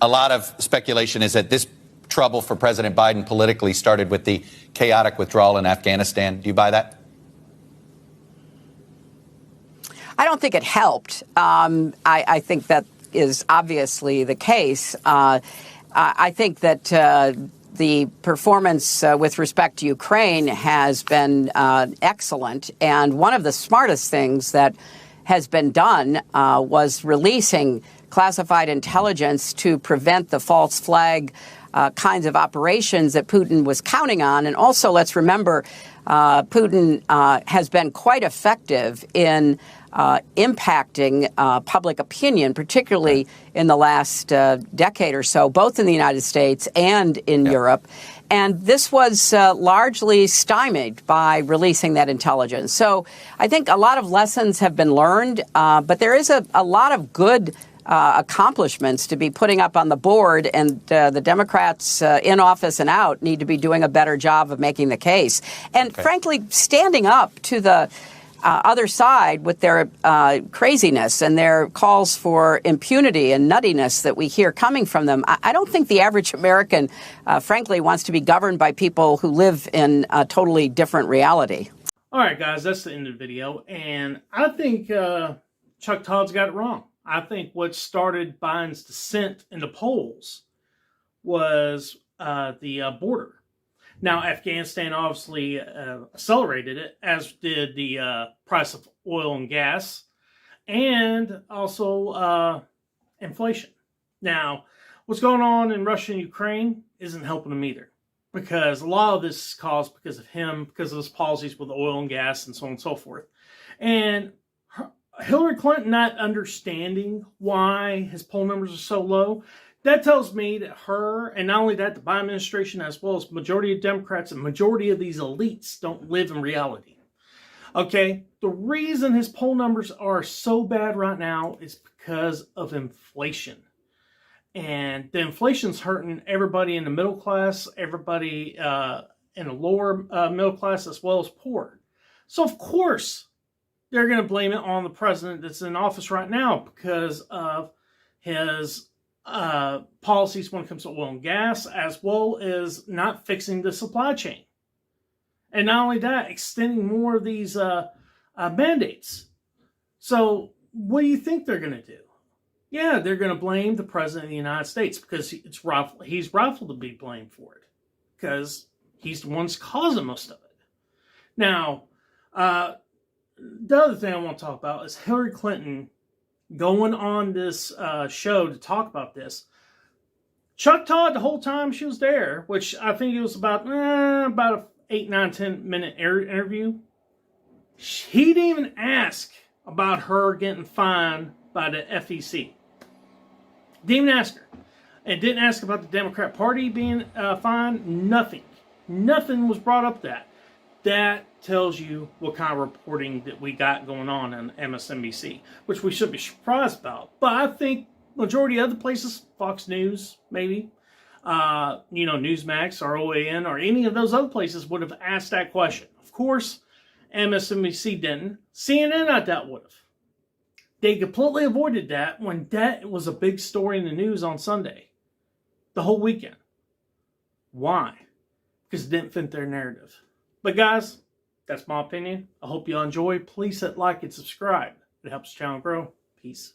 a lot of speculation is that this trouble for President Biden politically started with the chaotic withdrawal in Afghanistan. Do you buy that? I don't think it helped. I think that is obviously the case. I think that the performance with respect to Ukraine has been excellent. And one of the smartest things that has been done was releasing classified intelligence to prevent the false flag kinds of operations that Putin was counting on. And also, let's remember, Putin has been quite effective in impacting public opinion, particularly in the last decade or so, both in the United States and in Europe. And this was largely stymied by releasing that intelligence. So I think a lot of lessons have been learned, but there is a lot of good accomplishments to be putting up on the board, and the Democrats in office and out need to be doing a better job of making the case. And frankly, standing up to the other side with their craziness and their calls for impunity and nuttiness that we hear coming from them. I don't think the average American, frankly, wants to be governed by people who live in a totally different reality. All right, guys, that's the end of the video. And I think Chuck Todd's got it wrong. I think what started Biden's descent in the polls was the border. Now, Afghanistan obviously accelerated it, as did the price of oil and gas, and also inflation. Now, what's going on in Russia and Ukraine isn't helping them either, because a lot of this is caused because of him, because of his policies with oil and gas and so on and so forth. And Hillary Clinton not understanding why his poll numbers are so low, that tells me that her, and not only that, the Biden administration, as well as majority of Democrats and majority of these elites, don't live in reality. Okay, the reason his poll numbers are so bad right now is because of inflation. And the inflation's hurting everybody in the middle class, everybody in the lower middle class, as well as poor. So, of course, they're going to blame it on the president that's in office right now because of his policies when it comes to oil and gas, as well as not fixing the supply chain. And not only that, extending more of these mandates. So what do you think they're going to do? Yeah, they're going to blame the president of the United States because he's rightful to be blamed for it because he's the one causing most of it. Now, the other thing I want to talk about is Hillary Clinton going on this show to talk about this. Chuck Todd, the whole time she was there, which I think it was about a 8, 9, 10 minute interview. He didn't even ask about her getting fined by the FEC. Didn't even ask her. And didn't ask about the Democrat Party being fined. Nothing. Nothing was brought up that. That tells you what kind of reporting that we got going on MSNBC, which we should be surprised about. But I think majority of other places, Fox News, maybe, Newsmax or OAN or any of those other places would have asked that question. Of course, MSNBC didn't. CNN, I doubt would have. They completely avoided that when that was a big story in the news on Sunday, the whole weekend. Why? Because it didn't fit their narrative. But guys, that's my opinion. I hope you all enjoy. Please hit like and subscribe. It helps the channel grow. Peace.